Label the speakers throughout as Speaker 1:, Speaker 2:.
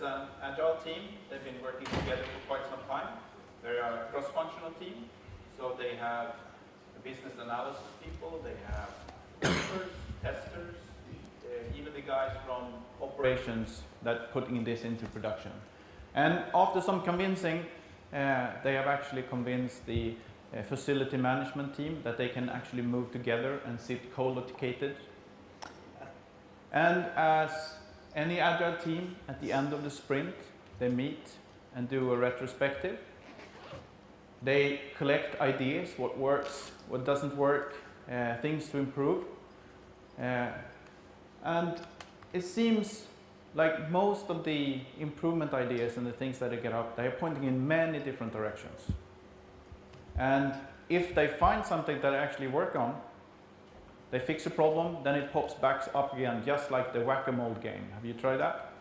Speaker 1: an agile team. They've been working together for quite some time. They are a cross-functional team, so they have business analysis people, they have developers, testers, even the guys from operations that putting this into production. And after some convincing, they have actually convinced the facility management team that they can actually move together and sit co-located. And as any agile team, at the end of the sprint, they meet and do a retrospective. They collect ideas, what works, what doesn't work, things to improve. And it seems like most of the improvement ideas and the things that they get up, they are pointing in many different directions. And if they find something that they actually work on, they fix a problem, then it pops back up again, just like the whack-a-mole game. Have you tried that?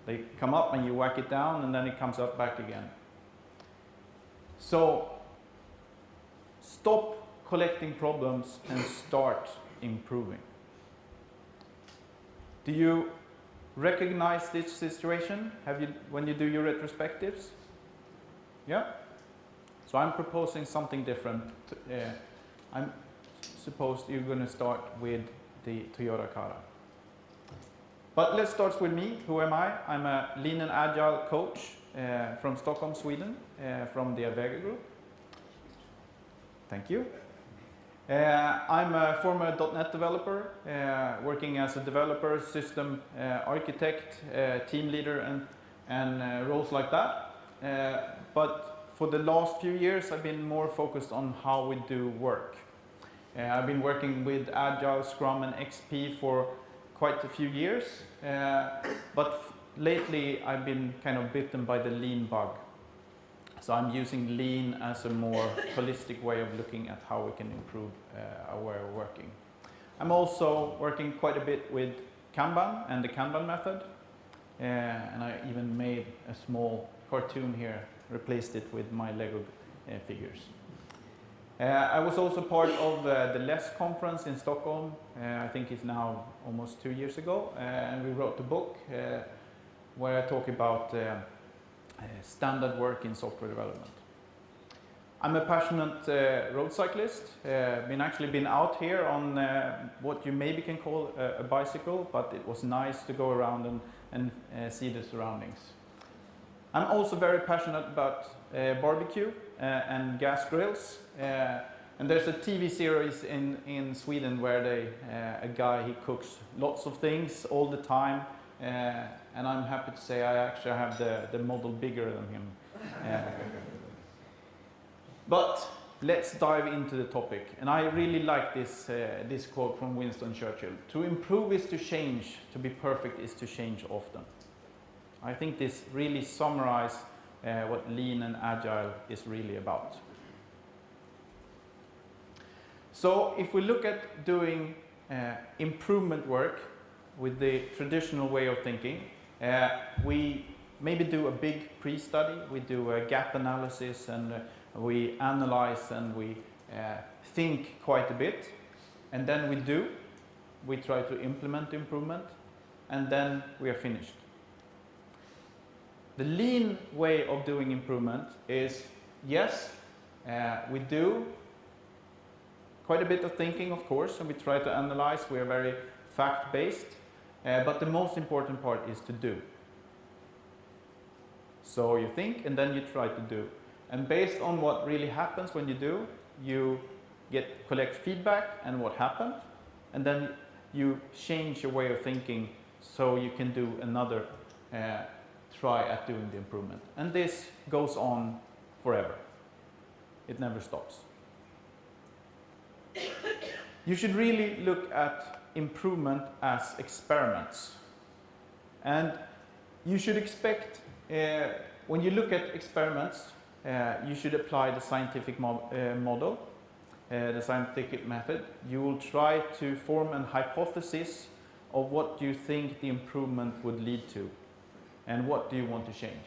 Speaker 1: They come up and you whack it down, and then it comes up back again. So stop collecting problems and start improving. Do you recognize this situation? Have you, when you do your retrospectives? Yeah? So I'm proposing something different. I'm supposed you're going to start with the Toyota Kata. But let's start with me. Who am I? I'm a lean and agile coach from Stockholm, Sweden, from the Adria group. Thank you. I'm a former .NET developer, working as a developer, system architect, team leader, and roles like that. But for the last few years, I've been more focused on how we do work. I've been working with Agile, Scrum, and XP for quite a few years, but lately I've been kind of bitten by the lean bug. So I'm using lean as a more holistic way of looking at how we can improve our way of working. I'm also working quite a bit with Kanban and the Kanban method, and I even made a small cartoon here, replaced it with my Lego figures. I was also part of the LESS conference in Stockholm, I think it's now almost 2 years ago, and we wrote a book where I talk about standard work in software development. I'm a passionate road cyclist, actually been out here on what you maybe can call a bicycle, but it was nice to go around and see the surroundings. I'm also very passionate about barbecue and gas grills. And there's a TV series in Sweden where a guy, he cooks lots of things all the time. And I'm happy to say I actually have the model bigger than him. But let's dive into the topic. And I really like this quote from Winston Churchill. To improve is to change, to be perfect is to change often. I think this really summarizes what lean and agile is really about. So if we look at doing improvement work with the traditional way of thinking, we maybe do a big pre-study, we do a gap analysis, and we analyze and we think quite a bit, and then we try to implement improvement, and then we are finished. The lean way of doing improvement is, yes, we do quite a bit of thinking, of course, and we try to analyze. We are very fact-based, but the most important part is to do. So you think, and then you try to do. And based on what really happens when you do, you collect feedback and what happened, and then you change your way of thinking so you can do another try at doing the improvement. And this goes on forever. It never stops. You should really look at improvement as experiments. And you should expect, when you look at experiments, you should apply the scientific model, the scientific method. You will try to form a hypothesis of what you think the improvement would lead to, and what do you want to change.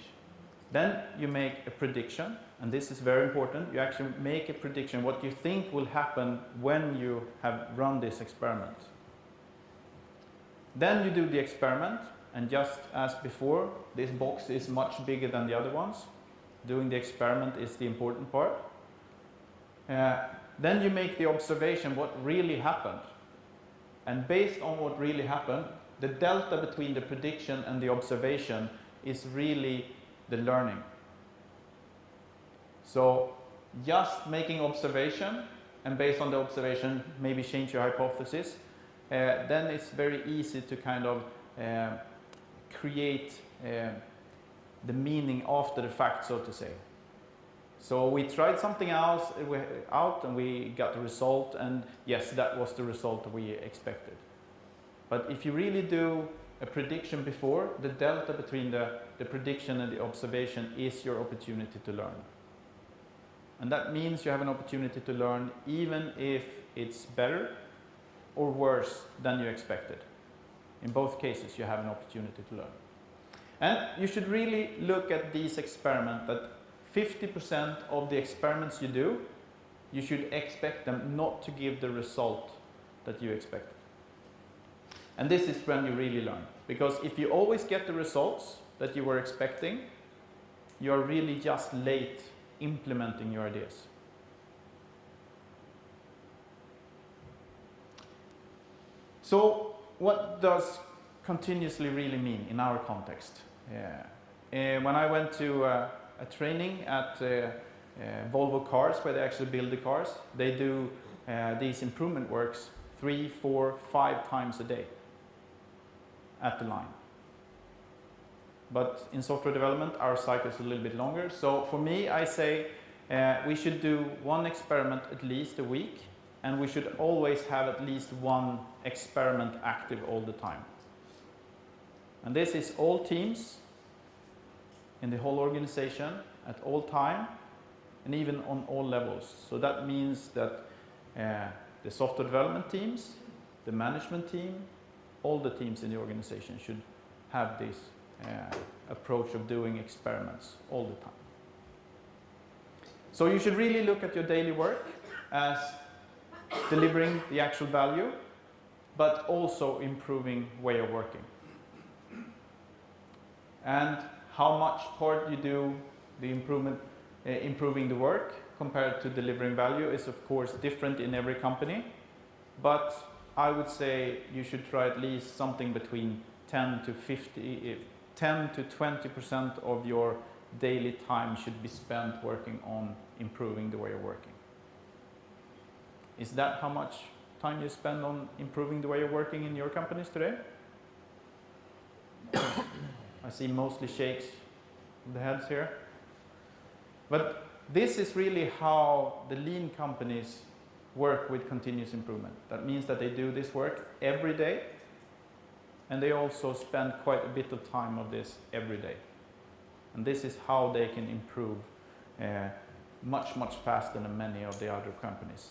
Speaker 1: Then you make a prediction, and this is very important. You actually make a prediction what you think will happen when you have run this experiment. Then you do the experiment, and just as before, this box is much bigger than the other ones. Doing the experiment is the important part. Then you make the observation what really happened. And based on what really happened, the delta between the prediction and the observation is really the learning. So just making observation, and based on the observation, maybe change your hypothesis, then it's very easy to kind of create the meaning after the fact, so to say. So we tried something else out and we got the result, and yes, that was the result that we expected. But if you really do a prediction before, the delta between the prediction and the observation is your opportunity to learn. And that means you have an opportunity to learn even if it's better or worse than you expected. In both cases, you have an opportunity to learn. And you should really look at these experiments that 50% of the experiments you do, you should expect them not to give the result that you expected. And this is when you really learn. Because if you always get the results that you were expecting, you are really just late implementing your ideas. So what does continuously really mean in our context? When I went to a training at Volvo Cars, where they actually build the cars, they do these improvement works 3, 4, 5 times a day at the line. But in software development, our cycle is a little bit longer. So for me, I say we should do one experiment at least a week, and we should always have at least one experiment active all the time. And this is all teams in the whole organization at all time, and even on all levels. So that means that the software development teams, the management team, all the teams in the organization should have this approach of doing experiments all the time. So you should really look at your daily work as delivering the actual value, but also improving way of working. And how much part you do the improving the work compared to delivering value is of course different in every company, but I would say you should try at least something between 10 to 20% of your daily time should be spent working on improving the way of working. Is that how much time you spend on improving the way of working in your companies today? I see mostly shakes of the heads here. But this is really how the lean companies work with continuous improvement. That means that they do this work every day, and they also spend quite a bit of time of this every day. And this is how they can improve much, much faster than many of the other companies.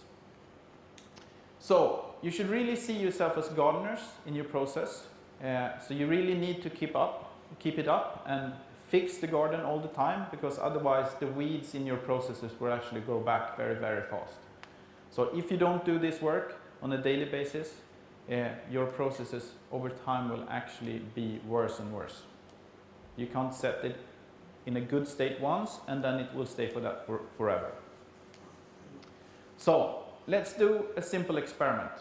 Speaker 1: So you should really see yourself as gardeners in your process. So you really need to keep it up and fix the garden all the time, because otherwise the weeds in your processes will actually grow back very, very fast. So if you don't do this work on a daily basis, your processes over time will actually be worse and worse. You can't set it in a good state once, and then it will stay for that forever. So let's do a simple experiment.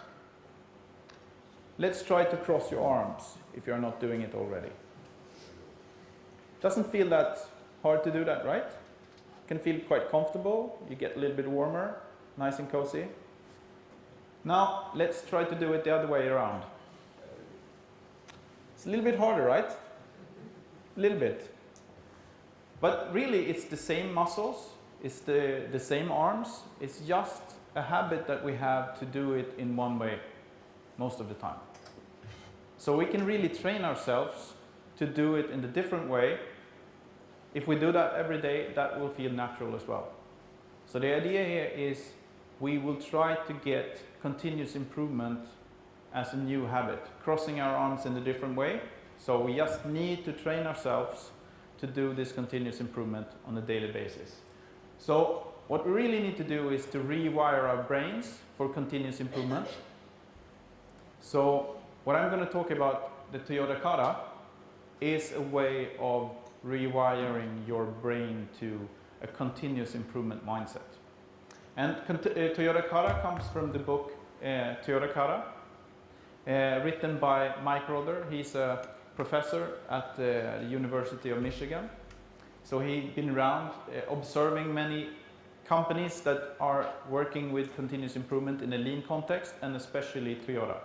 Speaker 1: Let's try to cross your arms if you're not doing it already. Doesn't feel that hard to do that, right? Can feel quite comfortable. You get a little bit warmer, nice and cozy. Now let's try to do it the other way around. It's a little bit harder, right? A little bit. But really it's the same muscles, it's the same arms, it's just a habit that we have to do it in one way most of the time. So we can really train ourselves to do it in a different way. If we do that every day, that will feel natural as well. So the idea here is we will try to get continuous improvement as a new habit, crossing our arms in a different way. So we just need to train ourselves to do this continuous improvement on a daily basis. So what we really need to do is to rewire our brains for continuous improvement. So what I'm going to talk about, the Toyota Kata, is a way of rewiring your brain to a continuous improvement mindset. And Toyota Kata comes from the book Toyota Kata, written by Mike Rodder. He's a professor at the University of Michigan. So he's been around observing many companies that are working with continuous improvement in a lean context, and especially Toyota.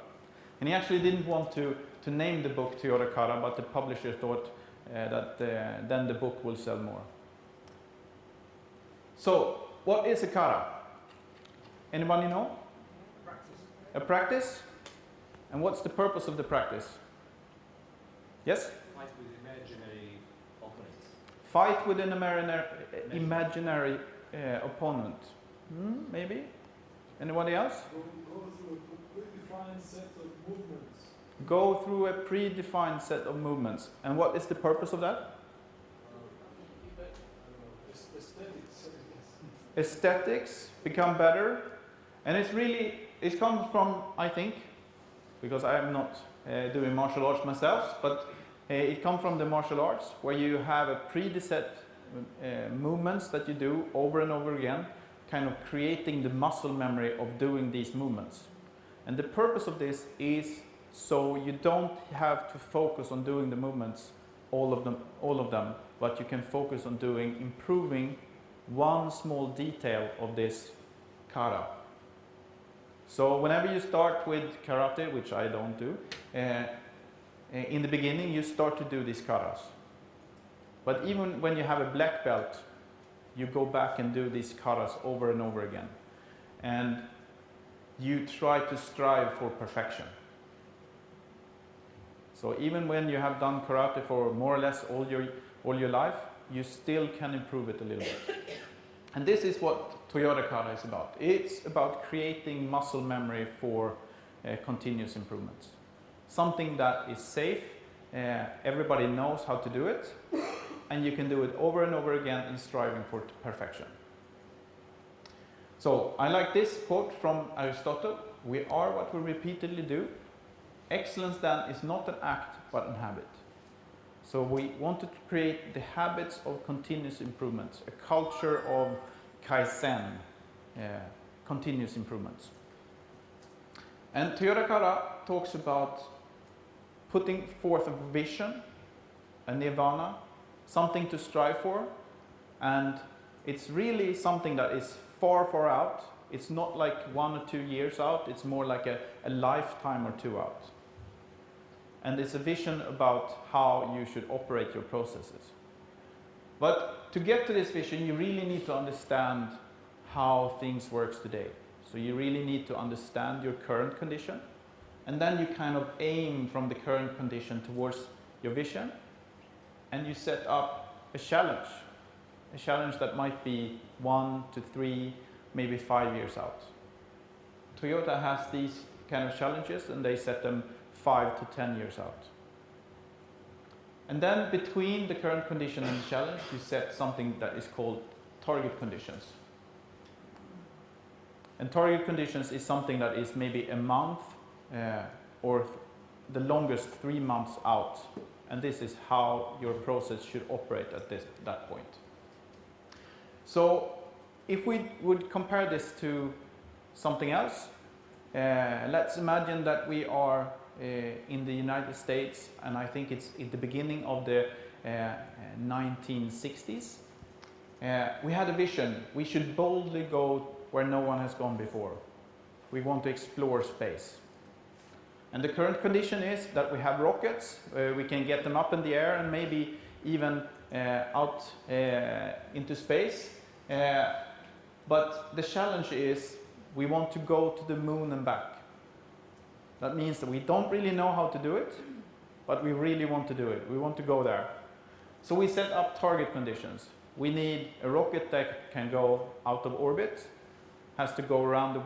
Speaker 1: And he actually didn't want to name the book Toyota Kata, but the publisher thought that then the book will sell more. So, what is a kata? Anybody know?
Speaker 2: Practice.
Speaker 1: A practice? And what's the purpose of the practice? Yes?
Speaker 2: Fight with imaginary opponents.
Speaker 1: Fight with an imaginary opponent. Maybe? Anybody else?
Speaker 3: Go through a predefined set of movements.
Speaker 1: Go through a predefined set of movements. And what is the purpose of that?
Speaker 3: Aesthetics.
Speaker 1: Aesthetics, become better. And it comes from, I think, because I am not doing martial arts myself, but it comes from the martial arts, where you have a preset movements that you do over and over again, kind of creating the muscle memory of doing these movements. And the purpose of this is so you don't have to focus on doing the movements, all of them, but you can focus on improving one small detail of this kata. So whenever you start with karate, which I don't do, in the beginning you start to do these katas. But even when you have a black belt, you go back and do these katas over and over again. And you try to strive for perfection. So even when you have done karate for more or less all your life, you still can improve it a little bit. And this is what Toyota Kata is about. It's about creating muscle memory for continuous improvements. Something that is safe, everybody knows how to do it, and you can do it over and over again in striving for perfection. So I like this quote from Aristotle: "We are what we repeatedly do. Excellence then is not an act, but an habit." So we wanted to create the habits of continuous improvements, a culture of kaizen, continuous improvements. And Toyota Kata talks about putting forth a vision, a nirvana, something to strive for, and it's really something that is far, far out. It's not like 1 or 2 years out, it's more like a lifetime or two out. And it's a vision about how you should operate your processes. But to get to this vision, you really need to understand how things work today. So you really need to understand your current condition, and then you kind of aim from the current condition towards your vision, and you set up a challenge that might be 1 to 3, maybe 5 years out. Toyota has these kind of challenges, and they set them 5 to 10 years out. And then between the current condition and the challenge, you set something that is called target conditions. And target conditions is something that is maybe a month or the longest 3 months out. And this is how your process should operate at that point. So if we would compare this to something else, let's imagine that we are in the United States, and I think it's at the beginning of the 1960s. We had a vision. We should boldly go where no one has gone before. We want to explore space. And the current condition is that we have rockets. We can get them up in the air and maybe even out into space. But the challenge is we want to go to the moon and back. That means that we don't really know how to do it, but we really want to do it. We want to go there. So we set up target conditions. We need a rocket that can go out of orbit, has to go around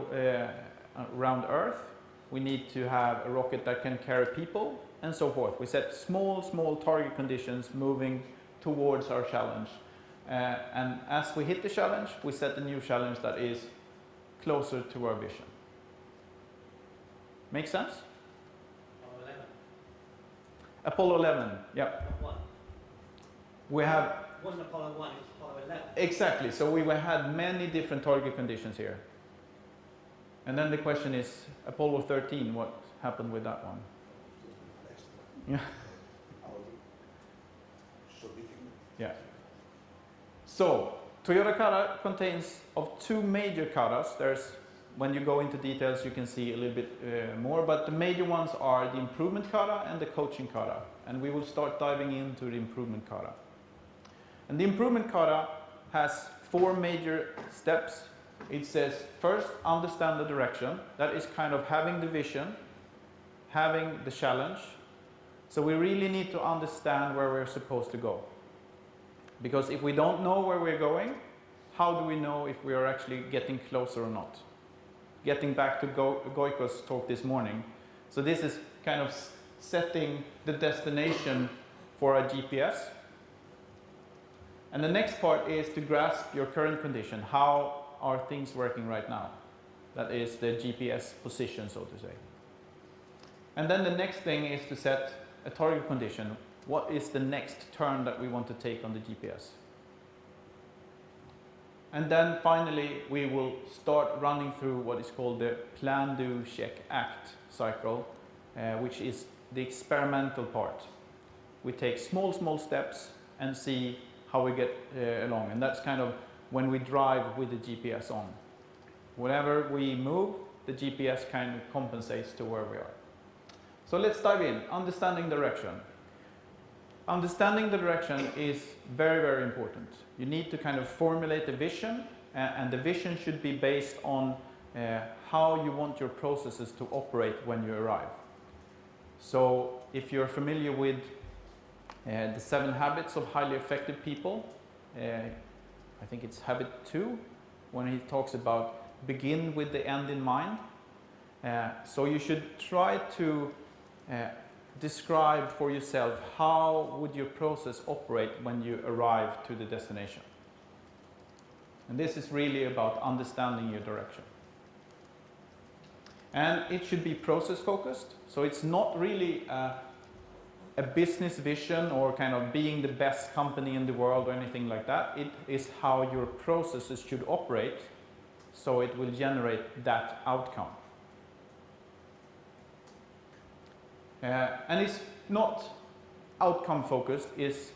Speaker 1: Earth. We need to have a rocket that can carry people, and so forth. We set small target conditions moving towards our challenge. And as we hit the challenge, we set a new challenge that is closer to our vision. Make sense? Apollo 11, yeah.
Speaker 2: Not one.
Speaker 1: We have,
Speaker 2: It wasn't Apollo 1, it was Apollo 11.
Speaker 1: exactly, so we had many different target conditions here. And then the question is, Apollo 13, what happened with that one? Yeah. Yeah. So, Toyota Kata contains of two major katas. There's, when you go into details, you can see a little bit more, but the major ones are the improvement kata and the coaching kata. And we will start diving into the improvement kata. And the improvement kata has four major steps. It says, first, understand the direction. That is kind of having the vision, having the challenge. So we really need to understand where we're supposed to go. Because if we don't know where we're going, how do we know if we are actually getting closer or not? Getting back to Goiko's talk this morning. So this is kind of setting the destination for a GPS. And the next part is to grasp your current condition. How are things working right now? That is the GPS position, so to say. And then the next thing is to set a target condition. What is the next turn that we want to take on the GPS? And then finally, we will start running through what is called the plan, do, check, act cycle, which is the experimental part. We take small steps and see how we get along. And that's kind of when we drive with the GPS on. Whenever we move, the GPS kind of compensates to where we are. So let's dive in. Understanding direction. Understanding the direction is very, very important. You need to kind of formulate a vision, and the vision should be based on how you want your processes to operate when you arrive. So if you're familiar with the 7 habits of highly effective people, I think it's habit 2, when he talks about begin with the end in mind. So you should try to describe for yourself how would your process operate when you arrive to the destination. And this is really about understanding your direction. And it should be process focused, so it's not really a business vision or kind of being the best company in the world or anything like that. It is how your processes should operate, so it will generate that outcome. And it's not outcome focused, it's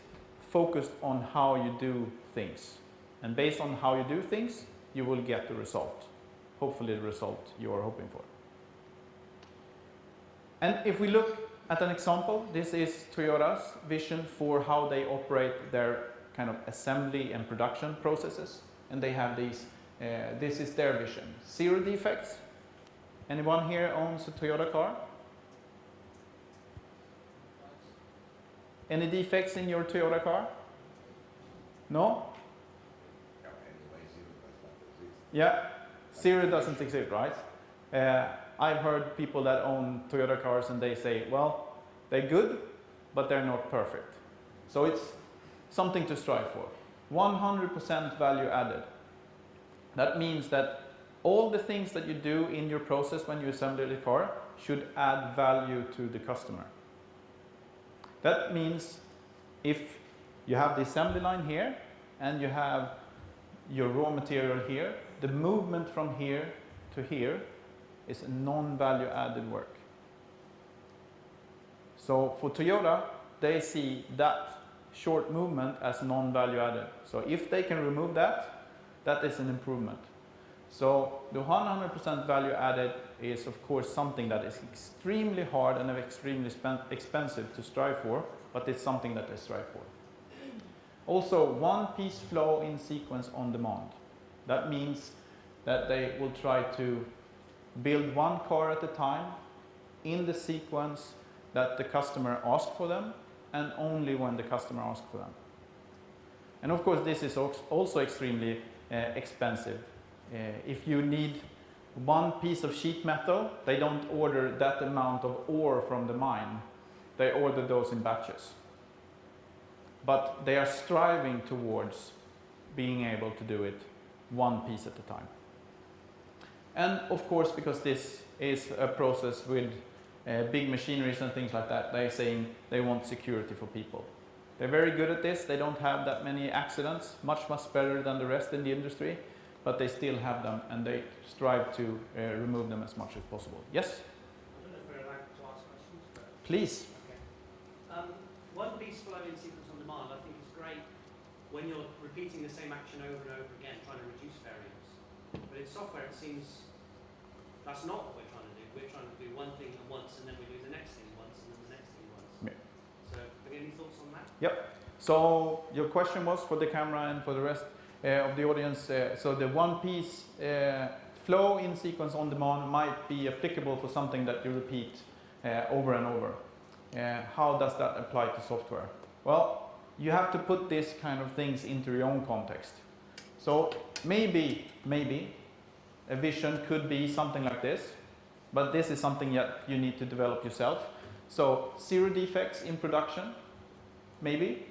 Speaker 1: focused on how you do things. And based on how you do things, you will get the result. Hopefully the result you are hoping for. And if we look at an example, this is Toyota's vision for how they operate their kind of assembly and production processes. And they have these, this is their vision. 0 defects. Anyone here owns a Toyota car? Any defects in your Toyota car? No? Yeah, 0 doesn't exist, right? I've heard people that own Toyota cars and they say, well, they're good, but they're not perfect. So it's something to strive for. 100% value added. That means that all the things that you do in your process when you assemble the car should add value to the customer. That means if you have the assembly line here and you have your raw material here, the movement from here to here is non-value added work. So for Toyota, they see that short movement as non-value added. So if they can remove that, that is an improvement. So the 100% value added is of course something that is extremely hard and extremely expensive to strive for, but it's something that they strive for. Also, one piece flow in sequence on demand. That means that they will try to build one car at a time in the sequence that the customer asks for them, and only when the customer asks for them. And of course this is also extremely expensive. If you need one piece of sheet metal, they don't order that amount of ore from the mine. They order those in batches. But they are striving towards being able to do it one piece at a time. And of course, because this is a process with big machineries and things like that, they're saying they want security for people. They're very good at this. They don't have that many accidents, much better than the rest in the industry, but they still have them and they strive to remove them as much as possible. Yes?
Speaker 2: I don't know if we're allowed to ask questions, but...
Speaker 1: Please.
Speaker 2: Okay. One piece flow in sequence on demand I think is great when you're repeating the same action over and over again, trying to reduce variance. But in software it seems that's not what we're trying to do. We're trying to do one thing once and then we do the next thing once and then the next thing once.
Speaker 1: Yeah.
Speaker 2: So, any thoughts on that?
Speaker 1: Yep. So your question was for the camera and for the rest of the audience. So the one piece flow in sequence on demand might be applicable for something that you repeat over and over. How does that apply to software? Well, you have to put these kind of things into your own context. So maybe a vision could be something like this, but this is something that you need to develop yourself. So 0 defects in production, maybe.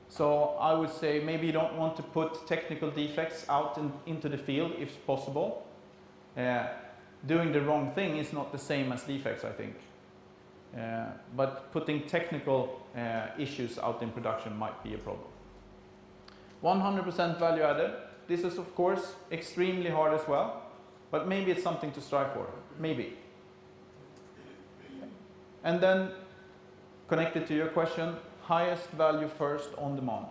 Speaker 1: So I would say maybe you don't want to put technical defects out into the field if possible. Doing the wrong thing is not the same as defects, I think. But putting technical issues out in production might be a problem. 100% value added. This is of course extremely hard as well, but maybe it's something to strive for, maybe. And then connected to your question, highest value first on demand,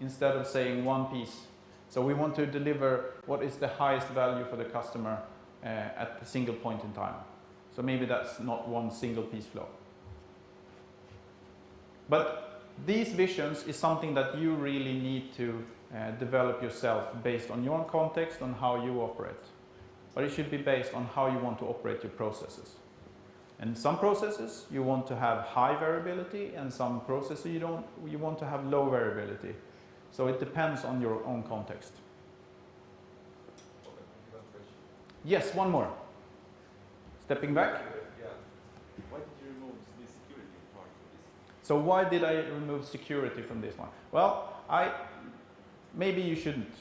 Speaker 1: instead of saying one piece. So we want to deliver what is the highest value for the customer at a single point in time. So maybe that's not one single piece flow. But these visions is something that you really need to develop yourself based on your own context, on how you operate. But it should be based on how you want to operate your processes. And some processes you want to have high variability, and some processes you want to have low variability. So it depends on your own context. Yes, one more. Stepping back.
Speaker 4: Yeah. Why did you remove the security part of this?
Speaker 1: So why did I remove security from this one? Well, maybe you shouldn't.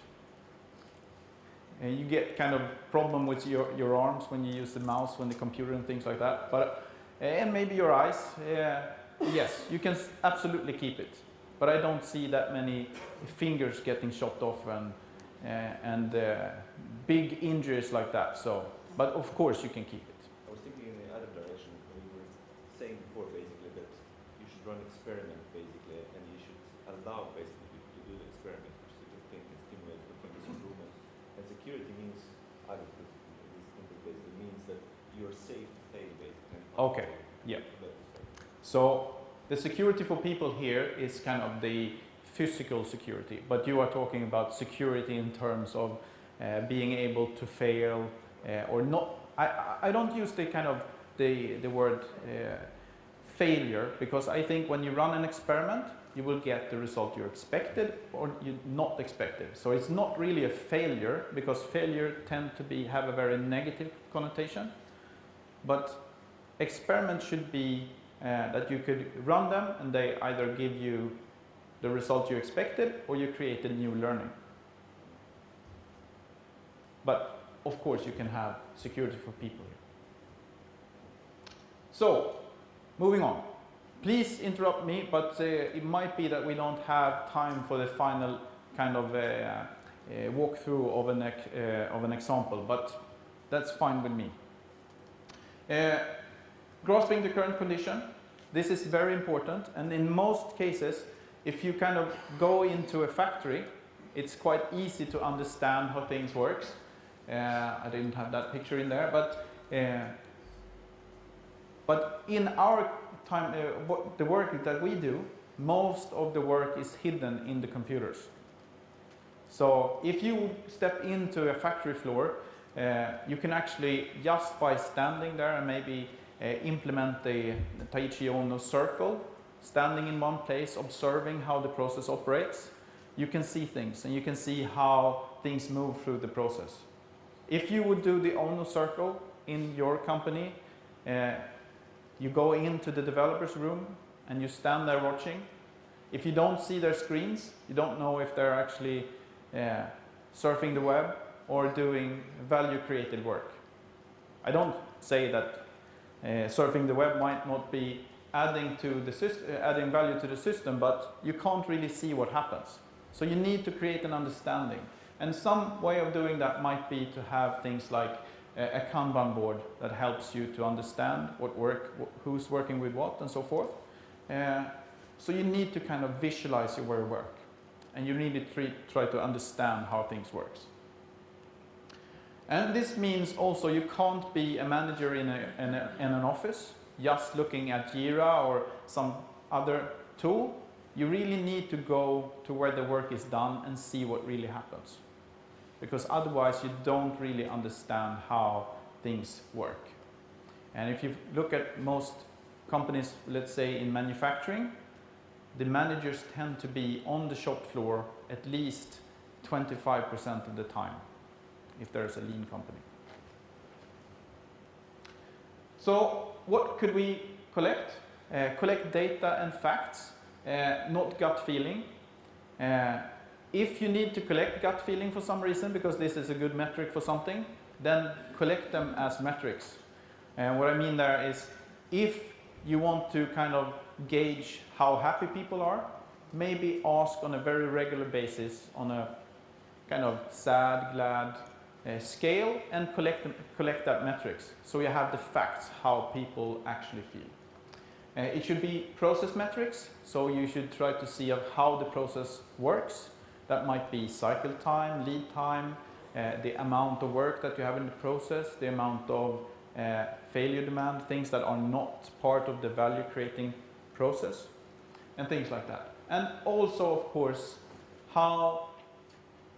Speaker 1: You get kind of problem with your arms when you use the mouse, when the computer and things like that. But and maybe your eyes. Yes, you can absolutely keep it. But I don't see that many fingers getting chopped off and big injuries like that. So, but of course you can keep it.
Speaker 4: I was thinking in the other direction when you were saying before basically that you should run experiment basically, and you should allow basically to do the experiment, which is a good thing and stimulate the continuous improvement. And security means, I would put it in this basically means that you're safe to fail basically.
Speaker 1: Okay, yeah. So the security for people here is kind of the physical security, but you are talking about security in terms of being able to fail or not. I don't use the kind of the word failure, because I think when you run an experiment, you will get the result you expected or you not expected. So it's not really a failure, because failure tend to have a very negative connotation. But experiments should be that you could run them and they either give you the result you expected or you create a new learning. But of course you can have security for people here. So, moving on. Please interrupt me, but it might be that we don't have time for the final kind of walkthrough of an example, but that's fine with me. Grasping the current condition. This is very important, and in most cases, if you kind of go into a factory, it's quite easy to understand how things work. I didn't have that picture in there, but in our time, the work that we do, most of the work is hidden in the computers. So if you step into a factory floor, you can actually, just by standing there and maybe implement the Taichi Ono circle, standing in one place, observing how the process operates, you can see things and you can see how things move through the process. If you would do the Ono circle in your company, you go into the developer's room and you stand there watching. If you don't see their screens, you don't know if they're actually surfing the web or doing value created work. I don't say that surfing the web might not be adding value to the system, but you can't really see what happens. So you need to create an understanding. And some way of doing that might be to have things like a Kanban board that helps you to understand who's working with what and so forth. So you need to kind of visualize your work. And you need to try to understand how things work. And this means also you can't be a manager in an office just looking at Jira or some other tool. You really need to go to where the work is done and see what really happens. Because otherwise you don't really understand how things work. And if you look at most companies, let's say in manufacturing, the managers tend to be on the shop floor at least 25% of the time, if there's a lean company. So what could we collect? Collect data and facts, not gut feeling. If you need to collect gut feeling for some reason, because this is a good metric for something, then collect them as metrics. And what I mean there is, if you want to kind of gauge how happy people are, maybe ask on a very regular basis on a kind of sad, glad scale and collect that metrics. So you have the facts, how people actually feel. It should be process metrics, so you should try to see how the process works. That might be cycle time, lead time, the amount of work that you have in the process, the amount of failure demand, things that are not part of the value creating process, and things like that. And also, of course, how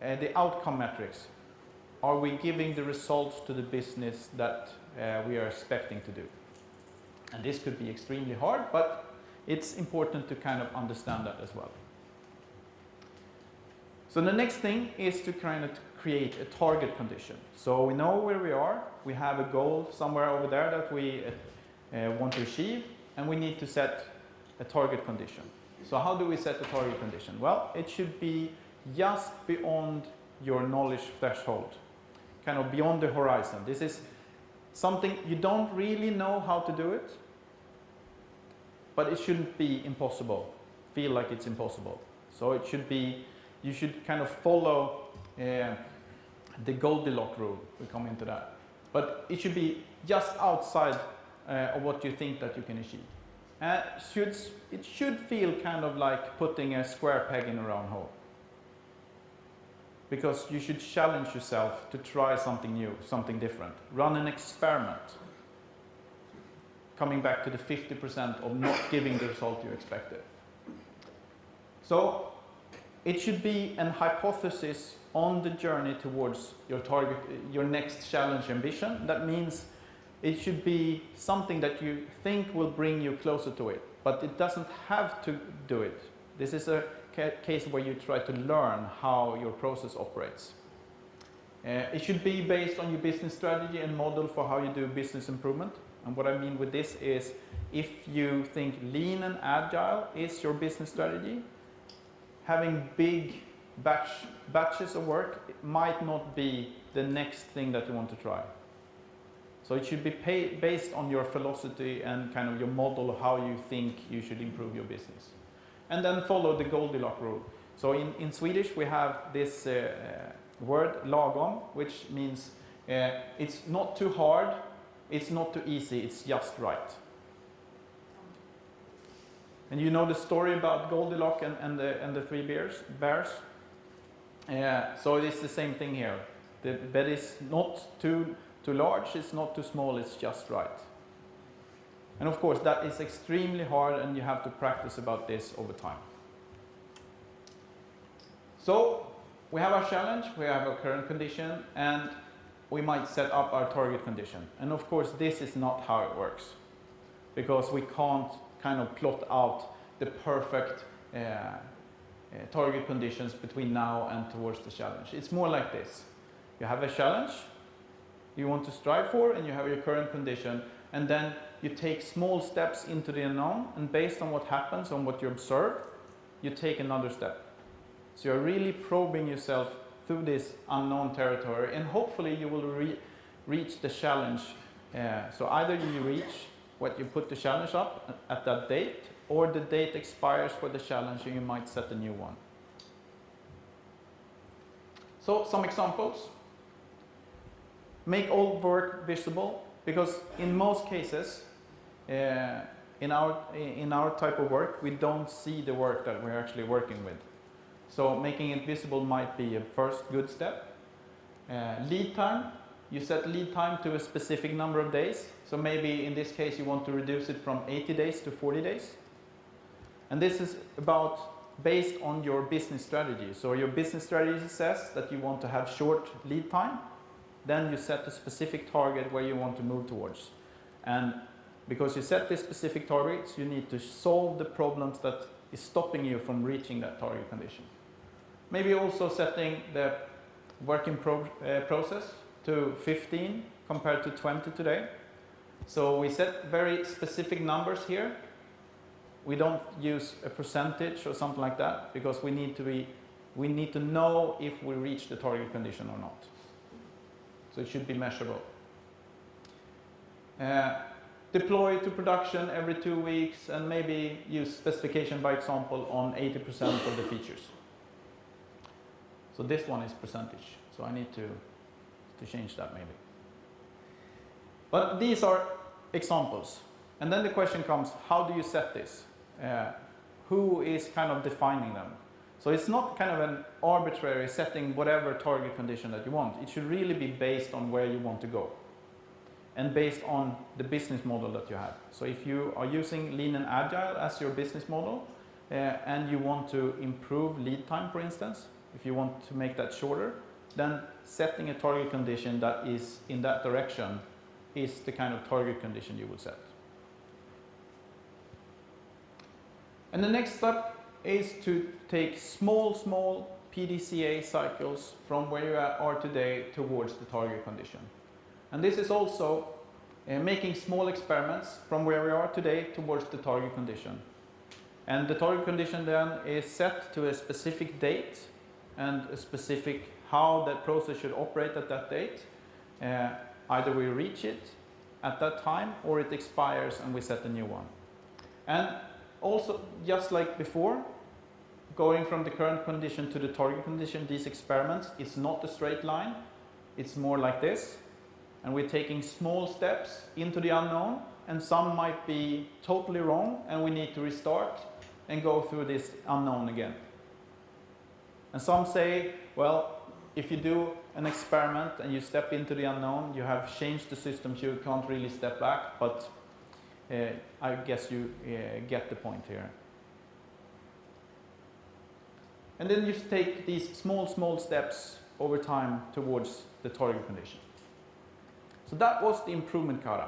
Speaker 1: the outcome metrics. Are we giving the results to the business that we are expecting to do? And this could be extremely hard, but it's important to kind of understand that as well. So the next thing is to kind of create a target condition. So we know where we are, we have a goal somewhere over there that we want to achieve, and we need to set a target condition. So how do we set a target condition? Well, it should be just beyond your knowledge threshold, kind of beyond the horizon. This is something you don't really know how to do it, but it shouldn't be impossible, feel like it's impossible. So it should be, you should kind of follow the Goldilocks rule. We come into that. But it should be just outside of what you think that you can achieve. It should feel kind of like putting a square peg in a round hole. Because you should challenge yourself to try something new, something different. Run an experiment. Coming back to the 50% of not giving the result you expected. So it should be an hypothesis on the journey towards your target, your next challenge ambition. That means it should be something that you think will bring you closer to it, but it doesn't have to do it. This is a case where you try to learn how your process operates. It should be based on your business strategy and model for how you do business improvement. And what I mean with this is, if you think lean and agile is your business strategy, having big batches of work might not be the next thing that you want to try. So it should be based on your philosophy and kind of your model of how you think you should improve your business. And then follow the Goldilocks rule. So in Swedish we have this word lagom, which means it's not too hard, it's not too easy, it's just right. And you know the story about Goldilocks and the three bears? So it's the same thing here. The bed is not too large, it's not too small, it's just right. And of course that is extremely hard, and you have to practice about this over time. So we have our challenge, we have our current condition, and we might set up our target condition. And of course this is not how it works, because we can't kind of plot out the perfect target conditions between now and towards the challenge. It's more like this. You have a challenge you want to strive for, and you have your current condition, and then you take small steps into the unknown, and based on what happens, on what you observe, you take another step. So you're really probing yourself through this unknown territory, and hopefully you will reach the challenge So either you reach what you put the challenge up at that date, or the date expires for the challenge and you might set a new one. So some examples. Make all work visible, because in most cases, in our type of work, we don't see the work that we're actually working with. So making it visible might be a first good step. Lead time, you set lead time to a specific number of days. So maybe in this case you want to reduce it from 80 days to 40 days. And this is based on your business strategy. So your business strategy says that you want to have short lead time. Then you set a specific target where you want to move towards. And because you set these specific targets, you need to solve the problems that is stopping you from reaching that target condition. Maybe also setting the working process to 15 compared to 20 today. So we set very specific numbers here. We don't use a percentage or something like that, because we need to know if we reach the target condition or not. So it should be measurable. Deploy to production every 2 weeks, and maybe use specification by example on 80% of the features. So this one is percentage, so I need to change that maybe. But these are examples. And then the question comes, how do you set this? Who is kind of defining them? So it's not kind of an arbitrary setting whatever target condition that you want. It should really be based on where you want to go, and based on the business model that you have. So if you are using Lean and Agile as your business model, and you want to improve lead time, for instance, if you want to make that shorter, then setting a target condition that is in that direction is the kind of target condition you would set. And the next step is to take small PDCA cycles from where you are today towards the target condition. And this is also making small experiments from where we are today towards the target condition. And the target condition then is set to a specific date and a specific how that process should operate at that date. Either we reach it at that time or it expires and we set a new one. And also, just like before, going from the current condition to the target condition, these experiments, it's not a straight line. It's more like this. And we're taking small steps into the unknown, and some might be totally wrong, and we need to restart and go through this unknown again. And some say, well, if you do an experiment and you step into the unknown, you have changed the system, so you can't really step back, but I guess you get the point here. And then you take these small steps over time towards the target condition. So that was the improvement kata.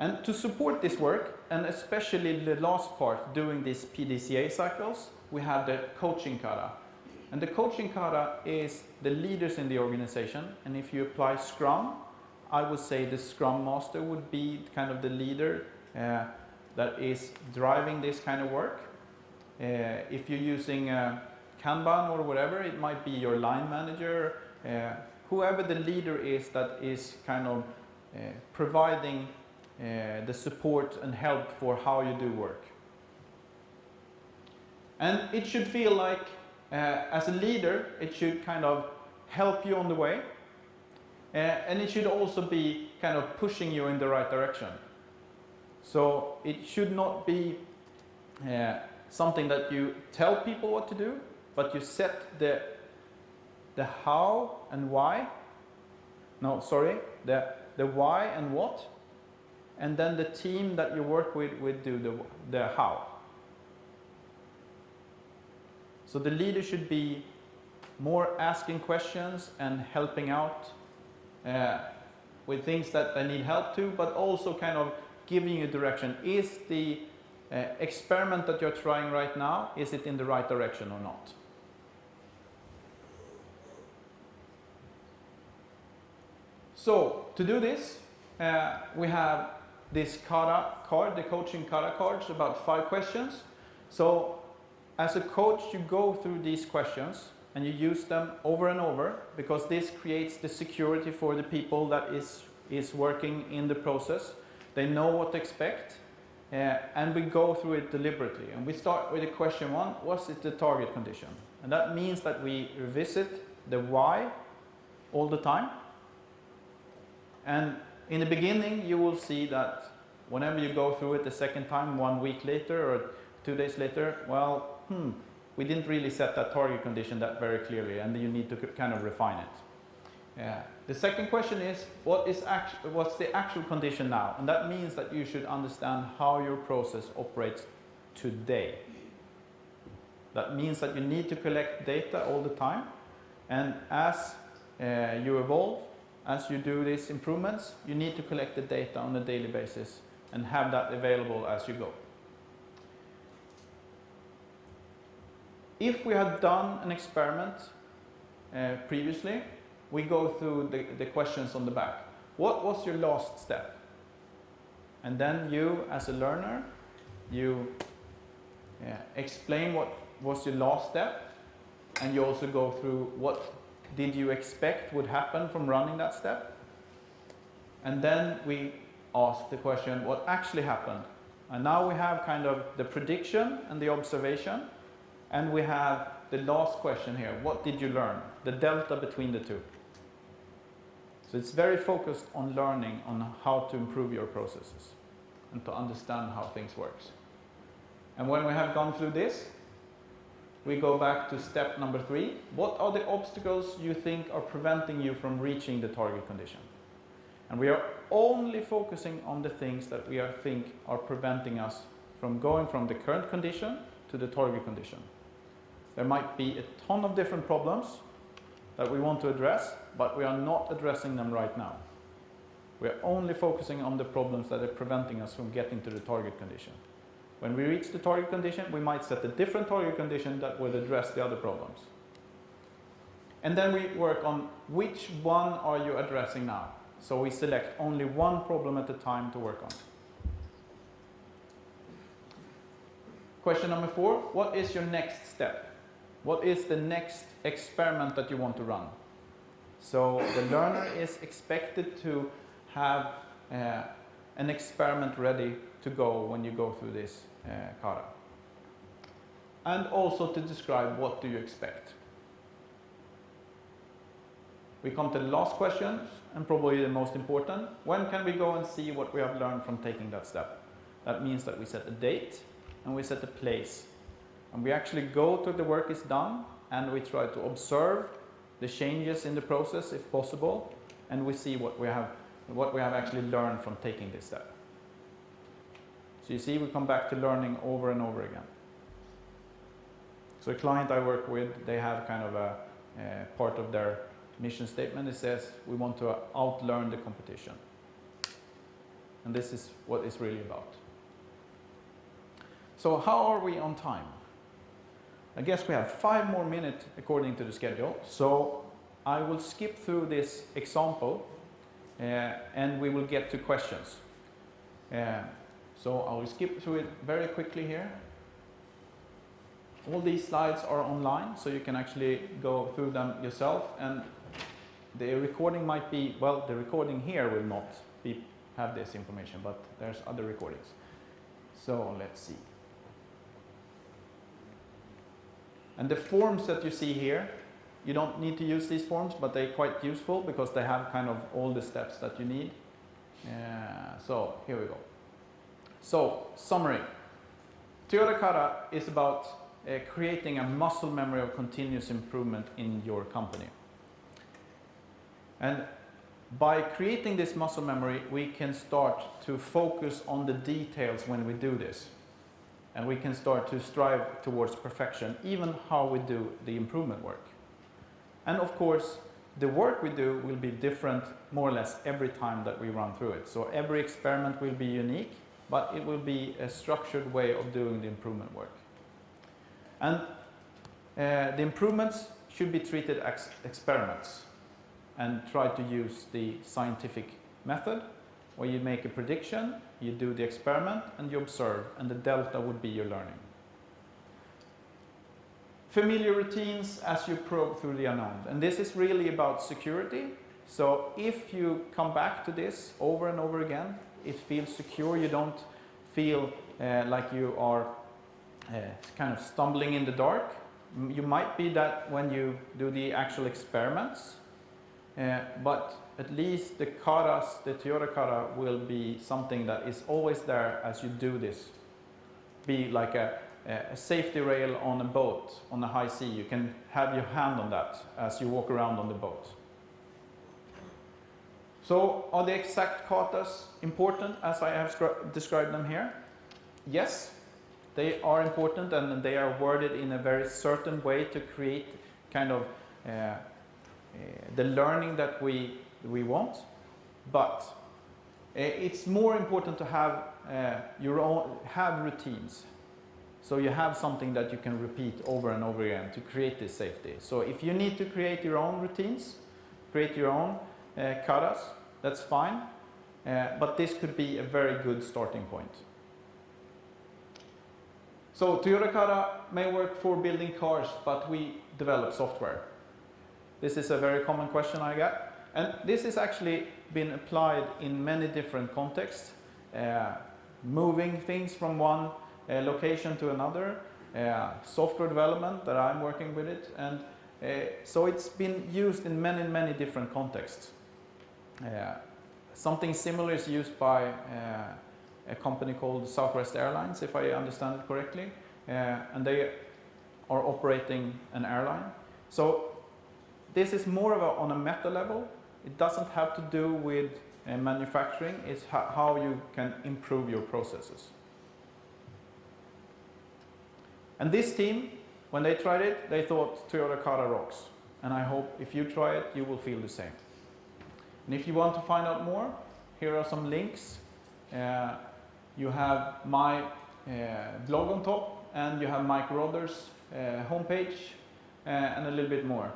Speaker 1: And to support this work, and especially the last part, doing these PDCA cycles, we have the coaching kata. And the coaching kata is the leaders in the organization. And if you apply Scrum, I would say the Scrum Master would be kind of the leader that is driving this kind of work. If you're using Kanban or whatever, it might be your line manager, whoever the leader is that is kind of providing the support and help for how you do work. And it should feel like, as a leader, it should kind of help you on the way. And it should also be kind of pushing you in the right direction. So it should not be something that you tell people what to do, but you set the how and why. No, sorry, the why and what, and then the team that you work with would do the how. So the leader should be more asking questions and helping out with things that they need help to, but also kind of giving you direction. Is the experiment that you're trying right now, is it in the right direction or not? So to do this, we have this kata card, the coaching kata cards, about 5 questions. So as a coach, you go through these questions and you use them over and over, because this creates the security for the people that is is working in the process. They know what to expect, and we go through it deliberately. And we start with the question 1, what is the target condition? And that means that we revisit the why all the time. And in the beginning, you will see that whenever you go through it the second time, 1 week later or 2 days later, well, we didn't really set that target condition that very clearly, and you need to kind of refine it. The second question is, what's the actual condition now? And that means that you should understand how your process operates today. That means that you need to collect data all the time, and as you evolve, as you do these improvements, you need to collect the data on a daily basis and have that available as you go. If we had done an experiment previously, we go through the questions on the back. What was your last step? And then you, as a learner, you explain what was your last step, and you also go through what did you expect would happen from running that step. And then we ask the question, what actually happened? And now we have kind of the prediction and the observation. And we have the last question here, what did you learn? The delta between the two. So it's very focused on learning on how to improve your processes and to understand how things work. And when we have gone through this, we go back to step number 3. What are the obstacles you think are preventing you from reaching the target condition? And we are only focusing on the things that we think are preventing us from going from the current condition to the target condition. There might be a ton of different problems that we want to address, but we are not addressing them right now. We are only focusing on the problems that are preventing us from getting to the target condition. When we reach the target condition, we might set a different target condition that will address the other problems. And then we work on which one are you addressing now. So we select only one problem at a time to work on. Question number 4, what is your next step? What is the next experiment that you want to run? So the learner is expected to have an experiment ready to go when you go through this kata. And also to describe what do you expect. We come to the last question, and probably the most important. When can we go and see what we have learned from taking that step? That means that we set a date and we set a place. And we actually go to the work is done, and we try to observe the changes in the process if possible, and we see what we have actually learned from taking this step. So you see, we come back to learning over and over again. So a client I work with, they have kind of a part of their mission statement. It says, we want to outlearn the competition. And this is what it's really about. So how are we on time? I guess we have 5 more minutes according to the schedule. So I will skip through this example and we will get to questions. So I will skip through it very quickly here. All these slides are online, so you can actually go through them yourself. And the recording might be, well, the recording here will not have this information, but there's other recordings. So let's see. And the forms that you see here, you don't need to use these forms, but they're quite useful because they have kind of all the steps that you need. So here we go. So, summary. Toyota Kata is about creating a muscle memory of continuous improvement in your company. And by creating this muscle memory, we can start to focus on the details when we do this. And we can start to strive towards perfection, even how we do the improvement work. And of course, the work we do will be different more or less every time that we run through it. So every experiment will be unique, but it will be a structured way of doing the improvement work. And the improvements should be treated as experiments and try to use the scientific method where you make a prediction, you do the experiment, and you observe, and the delta would be your learning. Familiar routines as you probe through the unknown. And this is really about security, So if you come back to this over and over again, it feels secure. You don't feel like you are kind of stumbling in the dark. You might be that when you do the actual experiments, but at least the katas, the Toyota Kata, will be something that is always there as you do this. Be like a safety rail on a boat on a high sea. You can have your hand on that as you walk around on the boat. So are the exact katas important as I have described them here? Yes, they are important, and they are worded in a very certain way to create kind of the learning that we want. But it's more important to have have routines. So you have something that you can repeat over and over again to create this safety. So if you need to create your own routines, create your own katas, that's fine. But this could be a very good starting point. So Toyota Kata may work for building cars, but we develop software. This is a very common question I get. And this has actually been applied in many different contexts. Moving things from one location to another, software development that I'm working with it, and so it's been used in many different contexts. Something similar is used by a company called Southwest Airlines, if I understand it correctly, and they are operating an airline. So this is more of on a meta level. It doesn't have to do with manufacturing. It's how you can improve your processes. And this team, when they tried it, they thought Toyota Kata rocks. And I hope if you try it, you will feel the same. And if you want to find out more, here are some links. You have my blog on top, and you have Mike Rodder's homepage, and a little bit more.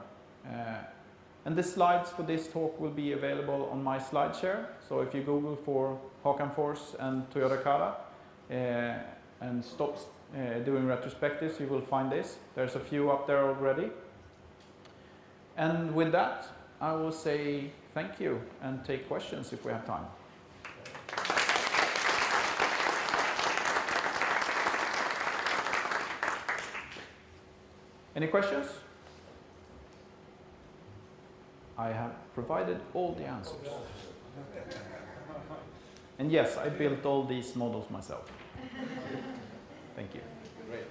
Speaker 1: And the slides for this talk will be available on my SlideShare. So if you Google for Håkan Forss and Toyota Kata and stop doing retrospectives, you will find this. There's a few up there already. And with that, I will say thank you and take questions if we have time. Any questions? I have provided all the answers. And yes, I built all these models myself. Thank you.
Speaker 4: Great.